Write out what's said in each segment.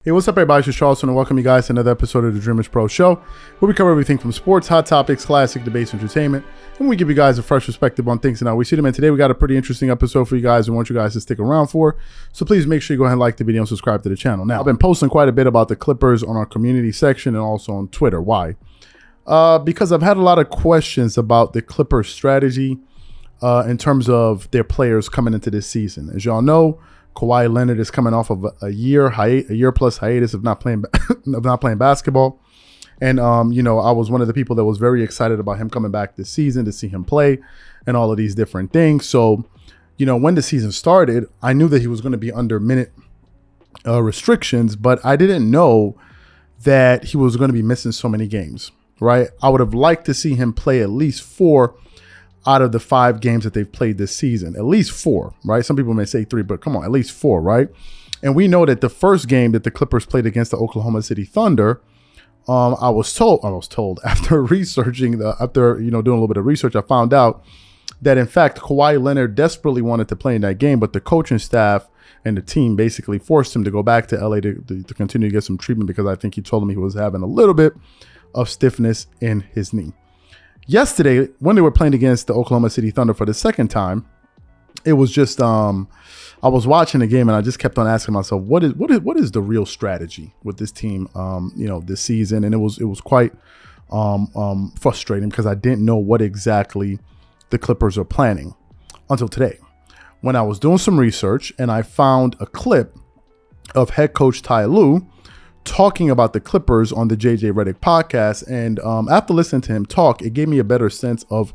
Hey, what's up, everybody? It's Charleston, and welcome you guys to another episode of the Dreamerspro Show, where we cover everything from sports, hot topics, classic debates, entertainment, and we give you guys a fresh perspective on things and how we see them. And today we got a pretty interesting episode for you guys and want you guys to stick around for. So please make sure you go ahead and like the video and subscribe to the channel. Now, I've been posting quite a bit about the Clippers on our community section and also on Twitter. Why? Because I've had a lot of questions about the Clippers strategy in terms of their players coming into this season. As y'all know, Kawhi Leonard is coming off of a year plus hiatus of not playing basketball, and I was one of the people that was very excited about him coming back this season to see him play and all of these different things. So, when the season started, I knew that he was going to be under minute restrictions, but I didn't know that he was going to be missing so many games. Right? I would have liked to see him play at least 4 out of the 5 games that they've played this season. At least 4, right? Some people may say 3, but come on, at least 4, right? And we know that the first game that the Clippers played against the Oklahoma City Thunder, I was told after researching doing a little bit of research, I found out that in fact Kawhi Leonard desperately wanted to play in that game, but the coaching staff and the team basically forced him to go back to LA to continue to get some treatment, because I think he told him he was having a little bit of stiffness in his knee. Yesterday, when they were playing against the Oklahoma City Thunder for the second time, it was just I was watching the game and I just kept on asking myself, what is the real strategy with this team, this season? And it was quite frustrating because I didn't know what exactly the Clippers are planning until today, when I was doing some research and I found a clip of head coach Ty Lue talking about the Clippers on the JJ Redick podcast. And after listening to him talk, it gave me a better sense of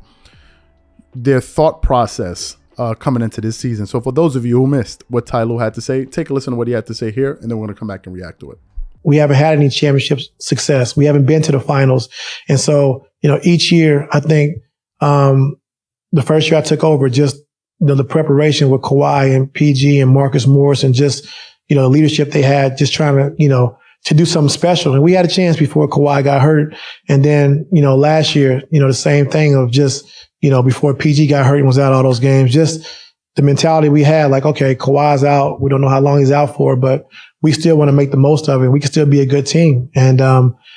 their thought process coming into this season. So for those of you who missed what Ty Lue had to say, take a listen to what he had to say here, and then we're going to come back and react to it. We haven't had any championship success. We haven't been to the finals. And so, each year, I think the first year I took over, just the preparation with Kawhi and PG and Marcus Morris and just, the leadership they had, just trying to do something special. And we had a chance before Kawhi got hurt. And then, last year, the same thing of just, before PG got hurt and was out all those games, just the mentality we had, like, okay, Kawhi's out. We don't know how long he's out for, but we still want to make the most of it. We can still be a good team. And,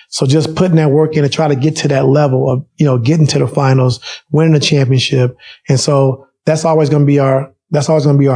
so just putting that work in to try to get to that level of, getting to the finals, winning the championship. And so that's always going to be our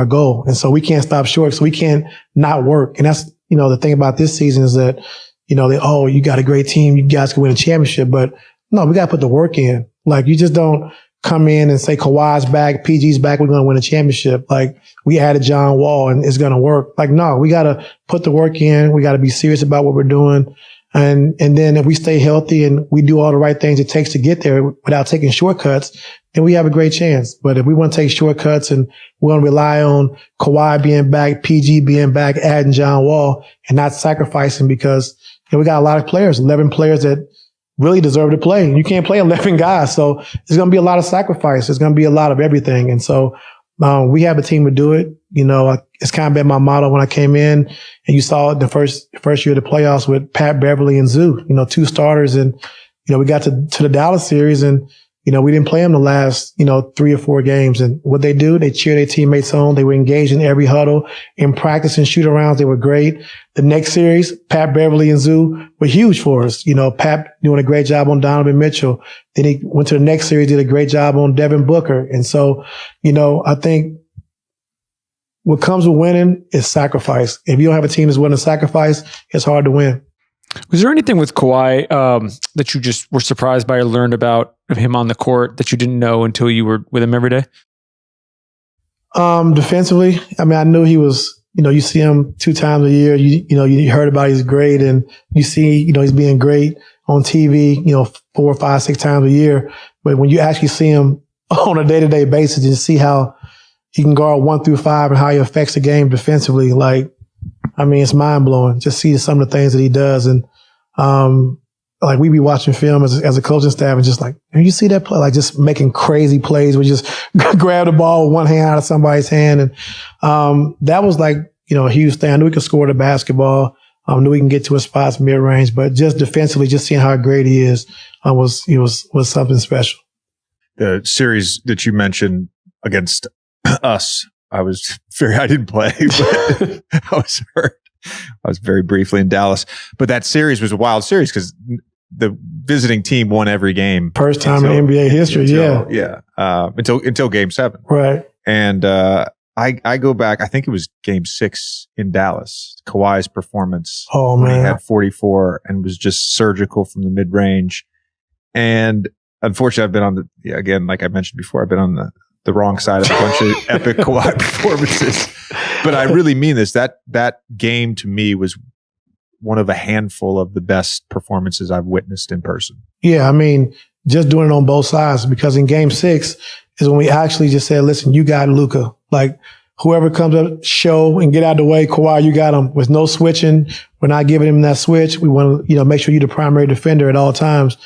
goal. And so we can't stop short. So we can't not work. And that's, the thing about this season is that, you got a great team. You guys can win a championship, but no, we got to put the work in. Like, you just don't come in and say Kawhi's back, PG's back, we're going to win a championship. Like, we added John Wall and it's going to work. Like, no, we got to put the work in. We got to be serious about what we're doing. And then if we stay healthy and we do all the right things it takes to get there without taking shortcuts, then we have a great chance. But if we want to take shortcuts and we want to rely on Kawhi being back, PG being back, adding John Wall, and not sacrificing, because we got a lot of players, 11 players that really deserve to play. You can't play 11 guys. So there's going to be a lot of sacrifice. There's going to be a lot of everything. And so we have a team to do it. It's kind of been my motto when I came in, and you saw it the first year of the playoffs with Pat Beverly and Zoo, 2 starters. And, we got to the Dallas series and, we didn't play them the last, 3 or 4 games. And what they do, they cheer their teammates on. They were engaged in every huddle. In practice and shoot arounds, they were great. The next series, Pat Beverly and Zoo were huge for us. Pat doing a great job on Donovan Mitchell. Then he went to the next series, did a great job on Devin Booker. And so, I think what comes with winning is sacrifice. If you don't have a team that's willing to sacrifice, it's hard to win. Was there anything with Kawhi that you just were surprised by or learned about of him on the court that you didn't know until you were with him every day? Defensively, I knew he was, you see him 2 times a year. You heard about he's great, and you see, he's being great on TV, 4, 5, 6 times a year. But when you actually see him on a day-to-day basis and see how he can guard 1 through 5 and how he affects the game defensively, it's mind blowing. Just see some of the things that he does. And, we be watching film as a coaching staff and just like, you see that play, just making crazy plays where you just grab the ball with one hand out of somebody's hand. And, that was a huge thing. I knew he could score the basketball. I knew he can get to his spots mid range, but just defensively, just seeing how great he is, was something special. The series that you mentioned against us, I didn't play, but I was hurt. I was very briefly in Dallas, but that series was a wild series because the visiting team won every game. First time in NBA history. Until game 7. Right. And, I go back, I think it was game 6 in Dallas, Kawhi's performance. Oh, when man. he had 44 and was just surgical from the mid range. And unfortunately, I've been on again, like I mentioned before, I've been on the wrong side of a bunch of epic Kawhi performances. But I really mean this. That game to me was one of a handful of the best performances I've witnessed in person. Yeah, I mean, just doing it on both sides, because in game 6 is when we actually just said, listen, you got Luka. Like, whoever comes up, show and get out of the way. Kawhi, you got him. With no switching, we're not giving him that switch. We want to, make sure you're the primary defender at all times.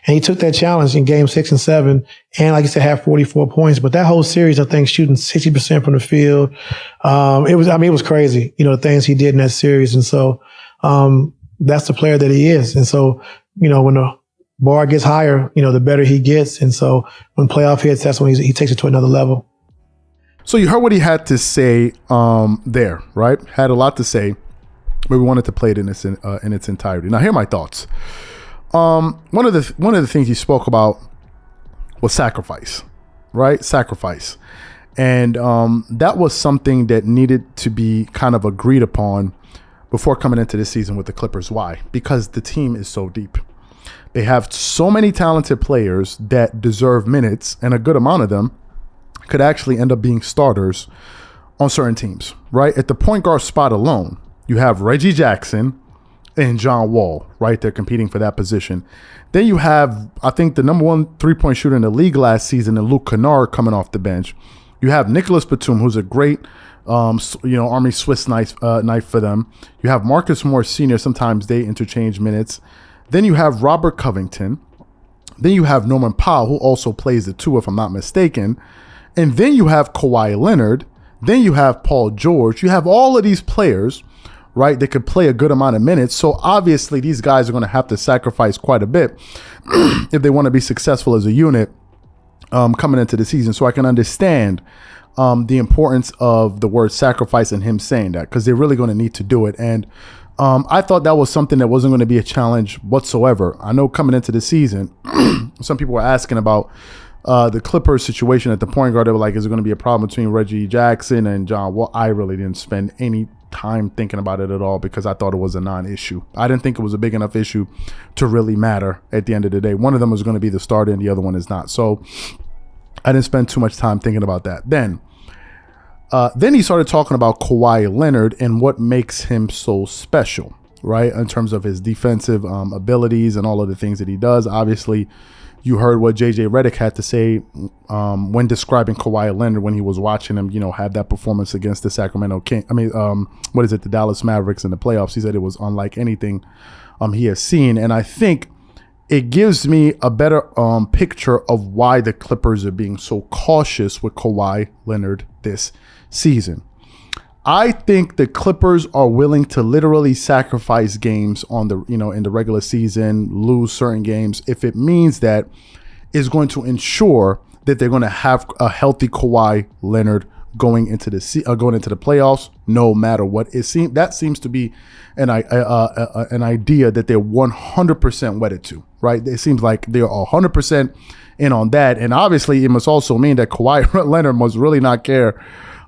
And he took that challenge in game 6 and 7. And like I said, had 44 points. But that whole series, I think, shooting 60% from the field. It was crazy, the things he did in that series. And so, that's the player that he is. And so, when the bar gets higher, the better he gets. And so when playoff hits, that's when he takes it to another level. So you heard what he had to say there, right? Had a lot to say, but we wanted to play it in its entirety. Now, here are my thoughts. One of the things he spoke about was sacrifice, right? Sacrifice. And that was something that needed to be kind of agreed upon before coming into this season with the Clippers. Why? Because the team is so deep. They have so many talented players that deserve minutes, and a good amount of them could actually end up being starters on certain teams, right? At the point guard spot alone, you have Reggie Jackson and John Wall, right? They're competing for that position. Then you have, I think, the number 1 3-point shooter in the league last season, and Luke Kennard coming off the bench. You have Nicholas Batum, who's a great Army Swiss knife for them. You have Marcus Morris Sr. Sometimes they interchange minutes. Then you have Robert Covington. Then you have Norman Powell, who also plays the 2, if I'm not mistaken. And then you have Kawhi Leonard. Then you have Paul George. You have all of these players, right, that could play a good amount of minutes. So obviously these guys are going to have to sacrifice quite a bit if they want to be successful as a unit coming into the season. So I can understand the importance of the word sacrifice and him saying that, because they're really going to need to do it. And I thought that was something that wasn't going to be a challenge whatsoever. I know coming into the season, some people were asking about the Clippers situation at the point guard. They were like, is it going to be a problem between Reggie Jackson and John Wall? I really didn't spend any time thinking about it at all, because I thought it was a non-issue. I didn't think it was a big enough issue to really matter at the end of the day. One of them was going to be the starter and the other one is not. So I didn't spend too much time thinking about that. Then he started talking about Kawhi Leonard and what makes him so special, right? In terms of his defensive abilities and all of the things that he does. Obviously, you heard what JJ Redick had to say when describing Kawhi Leonard when he was watching him, have that performance against the Sacramento Kings. The Dallas Mavericks in the playoffs. He said it was unlike anything he has seen. And I think it gives me a better picture of why the Clippers are being so cautious with Kawhi Leonard this season. I think the Clippers are willing to literally sacrifice games on the, in the regular season, lose certain games if it means that is going to ensure that they're going to have a healthy Kawhi Leonard going into the playoffs, no matter what. That seems to be an idea that they're 100% wedded to, right? It seems like they're 100% in on that, and obviously it must also mean that Kawhi Leonard must really not care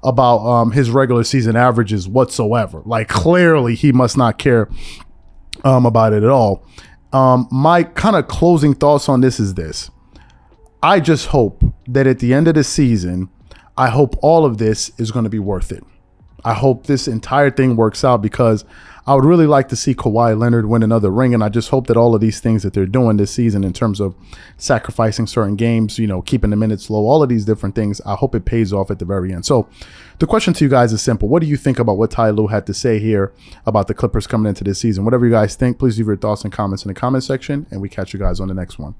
about his regular season averages whatsoever. Like, clearly he must not care about it at all. My kind of closing thoughts on this is this. I just hope that at the end of the season, I hope all of this is going to be worth it. I hope this entire thing works out, because I would really like to see Kawhi Leonard win another ring. And I just hope that all of these things that they're doing this season in terms of sacrificing certain games, keeping the minutes low, all of these different things, I hope it pays off at the very end. So the question to you guys is simple. What do you think about what Ty Lue had to say here about the Clippers coming into this season? Whatever you guys think, please leave your thoughts and comments in the comment section, and we catch you guys on the next one.